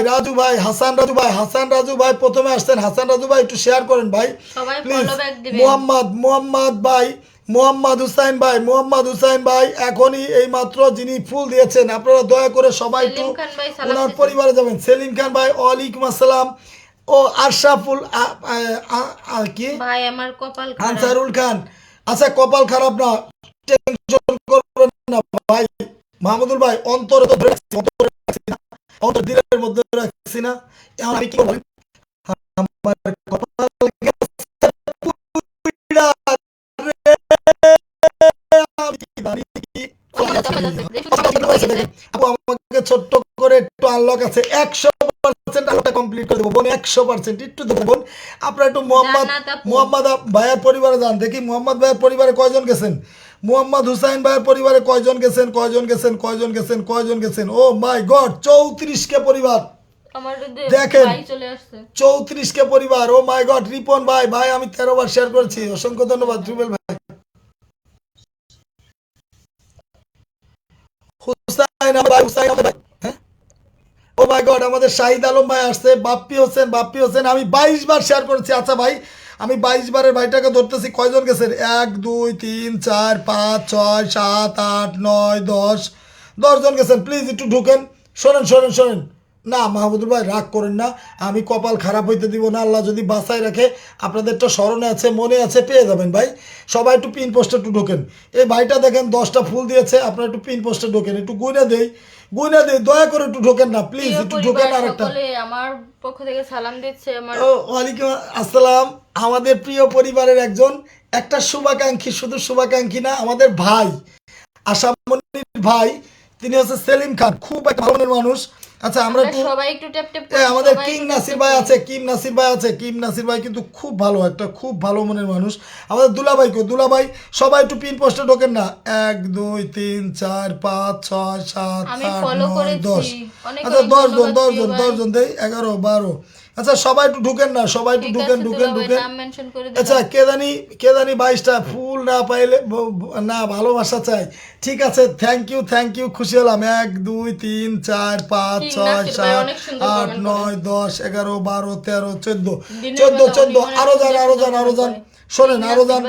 রাজু ভাই হাসান রাজু ভাই প্রথমে আসছেন। হাসান রাজু ভাই একটু শেয়ার করেন ভাই প্লিজ। মোহাম্মদ হুসাইন ভাই এখনই এই মাত্র যিনি ফুল দিয়েছেন, আপনারা দয়া করে সবাই একটু ওনার পরিবারে যাবেন। সেলিম খান ভাই ওয়ালাইকুম আসসালাম। ও আশরাফুল কি ভাই আমার কপাল খারাপ। আনসারুল খান, আচ্ছা কপাল খারাপ না, টেনশন করবেন না ভাই। মাহমুদুল ভাই অন্তরে তো ধরে রাখছি, অন্তর দিলের মধ্যে রাখছি না, এখন আমি কি করব? আমার কপাল গেছে পুইড়া রে, আমি কি জানি কি আপু আমাকে ছোট্ট করে একটু আনলক আছে 100% আলোটা কমপ্লিট করে দেবো বোন, 100% একটু দেবো বোন। আপনারা একটু মোহাম্মদ ভাইয়ের পরিবারে যান, দেখি মোহাম্মদ ভাইয়ের পরিবারে কয়জন গেছেন, মোহাম্মদ হুসাইন ভাইয়ের পরিবারে কয়জন গেছেন। ও মাই গড 34 কে পরিবার দেখেন, 34 কে পরিবার। ও মাই গড রিপন ভাই আমি 13 বার শেয়ার করেছি, অসংখ্য ধন্যবাদ ট্রিপল ভাই। হুসাইন ভাই হ্যাঁ, ও মাই গড আমাদের শাহিদ আলম ভাই আসছে, বাপ্পি হোসেন আমি 22 বার শেয়ার করেছি। আচ্ছা ভাই আমি 22 বারের ভাইটাকে ধরতেছি, কয়জন গেছেন? 1 2 3 4 5 6 7 8 9 10 জন গেছেন। প্লিজ একটু ঢুকেন। শোনেন না মাহমুদুল ভাই রাগ করেন না, আমি কপাল খারাপ হইতে দিব না, আল্লাহ যদি বাঁচায় রাখে আপনাদের তো স্মরণে আছে, মনে আছে, পেয়ে যাবেন ভাই। সবাই একটু পিন পোস্টে একটু ঢোকেন। এই ভাইটা দেখেন 10টা ফুল দিয়েছে, আপনারা একটু পিন পোস্টে ঢোকেন, একটু গুইনা দেই, দয়া করে একটু ঢোকেন না প্লিজ, একটু ঢোকেন। আরেকটা আমার পক্ষ থেকে সালাম দিচ্ছে আমার। ওয়ালাইকুম আসসালাম। আমাদের প্রিয় পরিবারের একজন, একটা শুভাকাঙ্ক্ষী, শুধু শুভাকাঙ্ক্ষী না, আমাদের ভাই আশামনির ভাই, তিনি হচ্ছে সেলিম খান, খুব একটা ভালো মনের মানুষ। আচ্ছা আমরা সবাই একটু ট্যাপ ট্যাপ আমাদের কিং নাসির ভাই আছে, কিম নাসির ভাই কিন্তু খুব ভালো, একটা খুব ভালো মনের মানুষ। আমাদের দুলাভাই সবাই একটু পিন পোস্টে ঢোকেন না। 1 2 3 4 5 6 7 8 9 10। আচ্ছা 10 জন দেই, 11 12। আচ্ছা সবাই একটু ঢুকেন না, সবাই একটু ঢুকেন। আচ্ছা কে জানি 22টা ফুল না পাইলে না, ভালোবাসা চাই, ঠিক আছে, থ্যাংক ইউ, খুশি হলাম। 1 2 3 4 5 6 7 8 9 10 11 12 13 14 আরো যান শোনেন, আরো যান,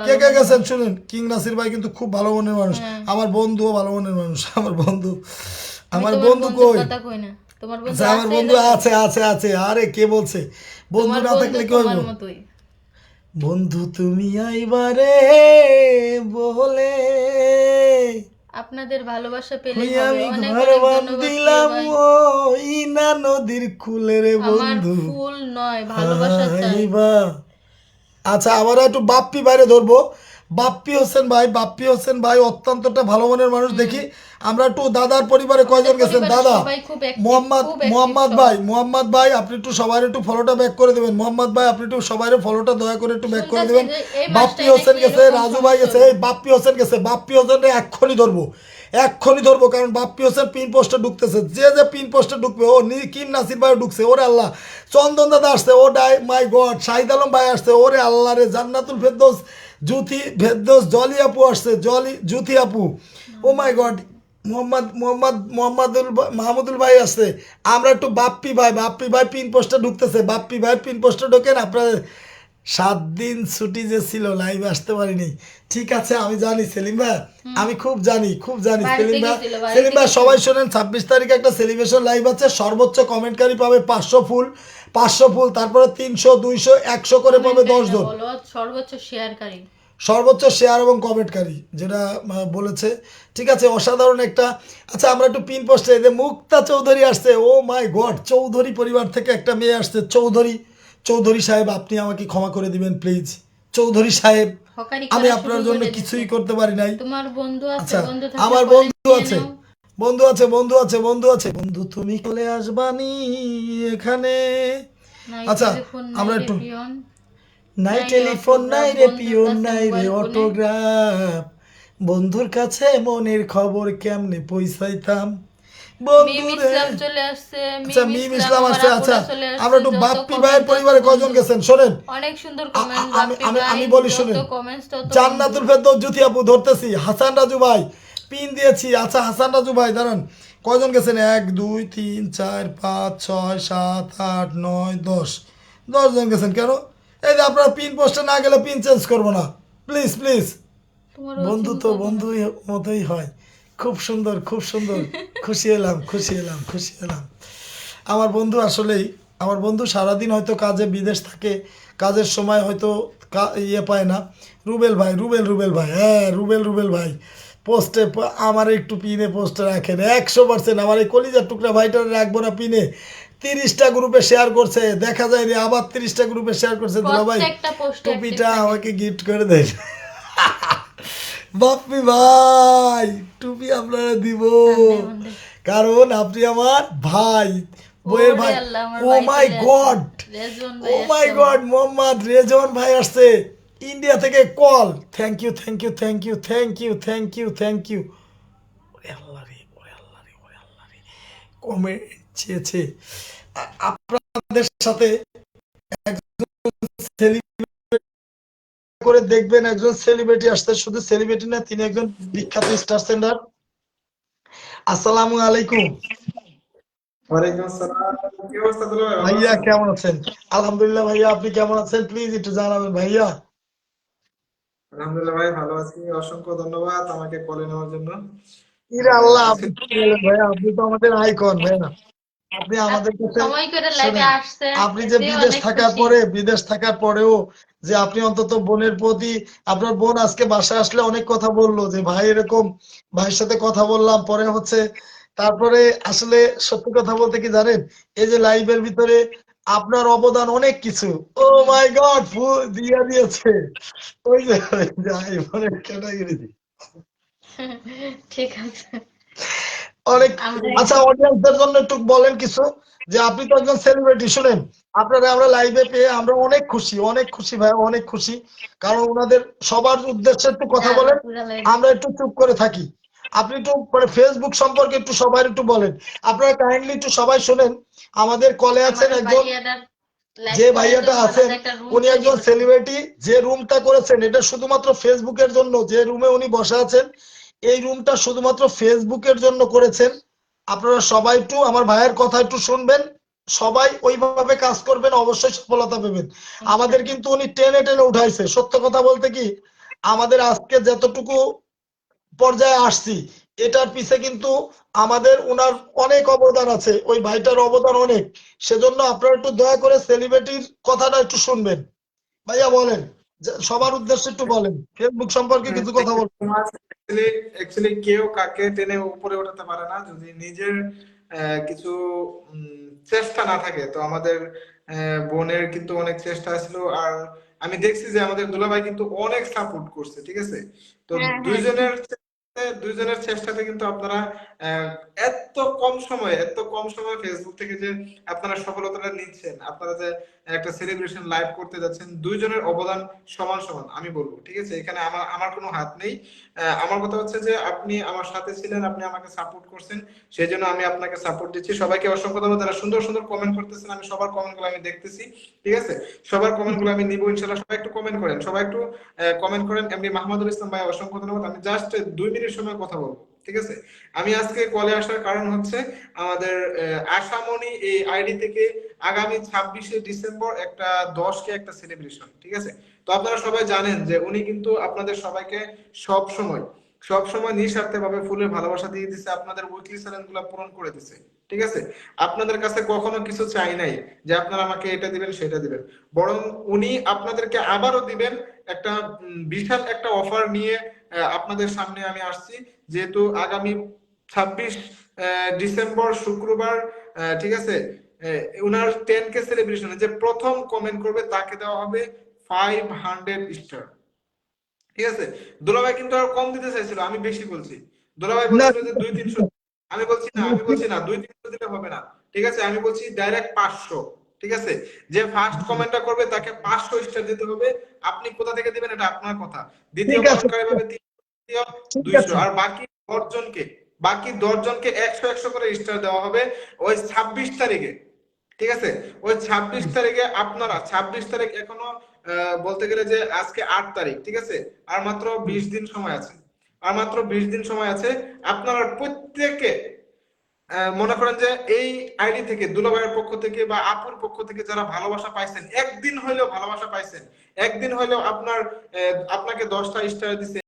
কে গেছেন শুনেন। কিং নাসির ভাই কিন্তু খুব ভালো মনের মানুষ, আমার বন্ধুও ভালো মনের মানুষ। আমার বন্ধু কই? আমার বন্ধু আছে। আরে কে বলছে বন্ধু না থাকলে কি হইব? বন্ধু তুমি আইবারে বলে আপনাদের ভালোবাসা পেলে আমি ঘর দিলাম ওই না নদীর কুলে রে বন্ধু, আমার ফুল নয় ভালোবাসা চাই। আচ্ছা আমরা একটু বাপ্পি বাইরে ধরবো। বাপ্পি হোসেন ভাই অত্যন্তটা ভালো মনের মানুষ। দেখি আমরা একটু দাদার পরিবারে কয়জন গেছেন? দাদা মোহাম্মদ ভাই আপনি একটু সবাই একটু ফলোটা ব্যাক করে দেবেন। মোহাম্মদ ভাই আপনি একটু সবাই ফলোটা দয়া করে একটু ব্যাক করে দেবেন। বাপ্পি হোসেন গেছে, রাজু ভাই গেছে, বাপ্পি হোসেন এক্ষুনি ধরবো কারণ বাপ্পি হোসেন পিন পোস্টে ঢুকতেছে। যে পিন পোস্টে ঢুকবে, ও কিম নাসির ভাই ঢুকছে, ওরে আল্লাহ। চন্দন দাদা আসছে, ও মাই গড। শাহিদ আলম ভাই আসছে, ওরে আল্লাহ রে। জান্নাতুল ফেরদৌস জলি আপু আসছে, জুথি আপু, ও মাই গড। মাহমুদুল ভাই আসছে। আমরা একটু বাপ্পি ভাই পিন পোস্টে ঢুকতেছে, বাপ্পি ভাই পিন পোস্টে ঢোকেন। আপনার 7 দিন ছুটি যে ছিল লাইভে আসতে পারিনি, ঠিক আছে আমি জানি সেলিম ভাই, আমি খুব জানি সেলিম ভাই সবাই শোনেন 26 তারিখে একটা সেলিব্রেশন লাইভ আছে, সর্বোচ্চ কমেন্টকারী পাবে 500 ফুল, তারপরে 300 200 100 করে পাবে 10 জন, সর্বোচ্চ শেয়ার এবং কমেন্টকারী যেটা বলেছে, ঠিক আছে অসাধারণ একটা। আচ্ছা আমরা একটু পিন পোস্টে, যে মুক্তা চৌধুরী আসছে, ও মাই গড, চৌধুরী পরিবার থেকে একটা মেয়ে আসছে, চৌধুরী সাহেব আপনি আমাকে ক্ষমা করে দিবেন প্লিজ। চৌধুরী সাহেব আমি আপনার জন্য কিছুই করতে পারি নাই। আচ্ছা আমার বন্ধু আছে, বন্ধু তুমি চলে আসবানি এখানে। আচ্ছা আমরা একটু, নাই টেলিফোন নাই রে পিওন নাই রে অটোগ্রাফ, বন্ধুর কাছে মনের খবর কেমনে পৌঁছাইতাম। আচ্ছা আমরা একটু বাপ্পি ভাইয়ের পরিবারে কয়জন গেছেন শোনেন, আমি বলি শুনেন। জান্নাতুল ফেরদৌস জুথি আপু ধরতেছি, হাসান রাজু ভাই পিন দিয়েছি। আচ্ছা হাসান রাজু ভাই দাঁড়ান, কয়জন গেছেন? 1 2 3 4 5 6 7 8 9 10, 10জন গেছেন। কেন? এই যে আপনারা পিন পোস্টে না গেলে পিন চেঞ্জ করবো না, প্লিজ প্লিজ। তোমার বন্ধু অসীম তো কল্পনা। বন্ধুই মতোই হয়। খুব সুন্দর, খুব সুন্দর। খুশি হলাম, খুশি হলাম, খুশি হলাম। আমার বন্ধু আসলেই, আমার বন্ধু সারাদিন হয়তো কাজে বিদেশ থাকে, কাজের সময় হয়তো ইয়ে পায় না। রুবেল ভাই, রুবেল ভাই, হ্যাঁ রুবেল ভাই, পোস্টে আমার একটু পিনে পোস্টে রাখেন 100%। আমার এই কলিজার টুকরা ভাইটা রাখবো না পিনে? 30টা গ্রুপে শেয়ার করছে, দেখা যায় রে আবার 30টা গ্রুপে শেয়ার করছে। দুলা ভাই প্রত্যেকটা পোস্টে অ্যাক্টিভ টুপিটা থাকে। আমাকে গিফট করে দেন। বাপ্পি ভাই, টুপি আপনারা দিব, আন্দে বন্দে। কারণ আপনি আমার ভাই, বইয়ের ওরে ভাই। আল্লাহ, আমার ও ভাই মাই চলে আসছে। গড, রেজওয়ান ও ভাই মাই আসছে আমার। গড, মোহাম্মদ রেজন ভাই আসছে ইন্ডিয়া থেকে কল। Thank you, thank you, thank you, thank you, thank you, thank you. ওরে আল্লাহ রে, ওরে আল্লাহ রে, ওরে আল্লাহ রে, কমেন্ট চেয়েছে। আপনাদের সাথে সেলিব্রেট করে দেখবেন, একজন সেলিব্রিটি আসছে, শুধু সেলিব্রিটি না, তিনি একজন বিখ্যাত স্টার সেন্ডার। আসসালামু আলাইকুম ওয়ালাইকুম আসসালাম। কি অবস্থা দুলা ভাই, ভালো ভাইয়া, আছেন? কেমন আছেন? আলহামদুলিল্লাহ ভাইয়া, আপনি কেমন আছেন? প্লিজ একটু জানাবেন ভাইয়া। আলহামদুলিল্লাহ ভাই, ভালো আছি। অসংখ্য ধন্যবাদ আমাকে কলে নেওয়ার জন্য। ইরে আল্লাহ, আজকে আপনি কি বলেন ভাইয়া, আপনি তো আমাদের আইকন ভাইয়া। আপনি আমাদের আপনি কাছে, সময় করে লাইভে শোনেন, আসছেন, আপনি যে এতেও বিদেশ অনেক থাকার খুশি। পরে, বিদেশ থাকার পরেও যে আপনি অন্তত বোনের প্রতি, আপনার বোন আজকে বাসায় আসলে অনেক কথা বললো যে ভাই এরকম, ভাইয়ের সাথে কথা বললাম পরে হচ্ছে। তারপরে আসলে সত্যি কথা বলতে কি জানেন, এই যে লাইভের ভিতরে আপনার অবদান অনেক কিছু। ও হুম। মাই গড, ফুল দিয়া দিয়েছে ওই যে যাই বোনের ক্যাটাগরি। ঠিক আছে। অনেক। আমরা আচ্ছা, অডিয়েন্সদের জন্য একটু বলেন কিছু, যে আপনি তো একজন সেলিব্রিটি, শুনেন, আপনারা আমরা লাইভে পেয়ে আমরা অনেক খুশি, অনেক খুশি ভাই, অনেক খুশি। কারণ ওনাদের সবার উদ্দেশ্যে একটু কথা যারা বলেন, পুরা লাইভ। আমরা একটু চুপ করে থাকি। আপনি একটু মানে ফেসবুক সম্পর্কে একটু সবাই একটু বলেন, আপনারা কাইন্ডলি একটু সবাই শুনেন। আমাদের কলে আছেন আমাদের একজন, ভাইয়াটার লাইভ যে করার ভাইয়াটা জন্য আছেন আলাদা একটা রুম উনি তৈরি একজন করছে। সেলিব্রিটি। যে রুমটা করেছেন এটা শুধুমাত্র ফেসবুকের জন্য, যে রুমে উনি বসে আছেন এই রুমটা শুধুমাত্র ফেসবুকের জন্য করেছেন। আপনারা সবাই একটু আমার ভাইয়ের কথা একটু শুনবেন, সবাই ওইভাবে কাজ করবেন, অবশ্যই সফলতা পাবেন। আমাদের ইনশাল্লাহ। কিন্তু উনি টেনে টেনে উঠাইছে, সত্য কথা বলতে কি, আমাদের আজকে যতটুকু পর্যায়ে আসছি এটার পিছে কিন্তু আমাদের উনার অনেক অবদান আছে, ওই ভাইটার অবদান অনেক। সেজন্য আপনারা একটু দয়া করে সেলিব্রিটির কথাটা একটু শুনবেন। ভাইয়া বলেন, সবার উদ্দেশ্যে একটু বলেন, ফেসবুক সম্পর্কে কিছু কথা বলুন। অ্যাকচুয়ালি কেউ কাকে টেনে উপরে ওঠাতে পারে না যদি নিজের কিছু চেষ্টা না থাকে। তো আমাদের বোনের কিন্তু অনেক চেষ্টা ছিল। আর আমি দেখছি যে আমাদের দুলাভাই কিন্তু অনেক সাপোর্ট করছে, ঠিক আছে? তো হ্যাঁ, হ্যাঁ। দুইজনের চেষ্টাতে কিন্তু আপনারা আহ, এত কম সময়ে ফেসবুক থেকে যে আপনারা সফলতাটা নিচ্ছেন, আপনারা যে একটা সেলিব্রেশন লাইভ করতে যাচ্ছেন, দুইজনের অবদান সমান সমান আমি বলবো, ঠিক আছে? এখানে আমার আমার কোনো হাত নেই। আমার কথা হচ্ছে যে আপনি আমার সাথে ছিলেন, আপনি আমাকে সাপোর্ট করছেন, সেই জন্য আমি আপনাকে সাপোর্ট দিচ্ছি। সবাইকে অসংখ্য ধন্যবাদ যারা সুন্দর সুন্দর কমেন্ট করতেছেন, আমি সবার কমেন্ট গুলো আমি দেখতেছি, ঠিক আছে? সবার কমেন্ট গুলো আমি নিবো ইনশাল্লাহ। সবাই একটু কমেন্ট করেন, সবাই একটু কমেন্ট করেন। এমনি মাহমুদুল ইসলাম ভাই, অসংখ্য ধন্যবাদ। আমি জাস্ট 2 মিনিট সময় কথা বলবো, ঠিক আছে? আমি আজকে কলে আসার কারণ হচ্ছে আমাদের আশামণি এই আইডি থেকে আগামী 26শে ডিসেম্বর একটা 10কে একটা সেলিব্রেশন, ঠিক আছে? তো আপনারা সবাই জানেন যে উনি কিন্তু আপনাদের সবাইকে সব সময় নিঃস্বার্থে ভাবে ফুলের ভালোবাসা দিয়ে দিচ্ছে, আপনাদের উইকলি চ্যালেঞ্জ গুলা পূরণ করে দিচ্ছে, ঠিক আছে? আপনাদের কাছে কখনো কিছু চাই নাই যে আপনারা আমাকে এটা দিবেন সেটা দিবেন, বরং উনি আপনাদেরকে আবারও দিবেন একটা বিশাল একটা অফার নিয়ে। আপনাদের সামনে আমি আসছি, যেহেতু আগামী 26 ডিসেম্বর শুক্রবার, ঠিক আছে, উনার 10K সেলিব্রেশনে যে প্রথম কমেন্ট করবে তাকে দেওয়া হবে 500 স্টার, ঠিক আছে? দুলাভাই কিন্তু আর কম দিতে চাইছিল, আমি বেশি বলছি। দুলাভাই না, বলছিল যে 200-300, আমি বলছি না 200-300 দিলে হবে না, ঠিক আছে? আমি বলছি ডাইরেক্ট 500, ঠিক আছে? যে ফার্স্ট কমেন্টটা করবে তাকে 500 স্টার দিতে হবে। আপনি কোথা থেকে দিবেন এটা আপনার কথা। দ্বিতীয় ঠিক আছে, কমেন্টকারী পাবে 300, ঠিক 200, আছে। আর বাকি 10 জনকে 100-100 করে স্টার দেওয়া হবে ওই 26 তারিখে, ঠিক আছে? ওই 26 তারিখে আপনারা 26 তারিখ এখনো বলতে গেলে যে আজকে 8 তারিখ, ঠিক আছে? আর মাত্র 20 দিন সময় আছে, আপনারা প্রত্যেকে মনে করেন যে এই আইডি থেকে দুলাভাইয়ের পক্ষ থেকে বা আপুর পক্ষ থেকে যারা ভালোবাসা পাইছেন, একদিন হইলেও ভালোবাসা পাইছেন, একদিন হইলেও আপনাকে 10টা স্টার দিছে,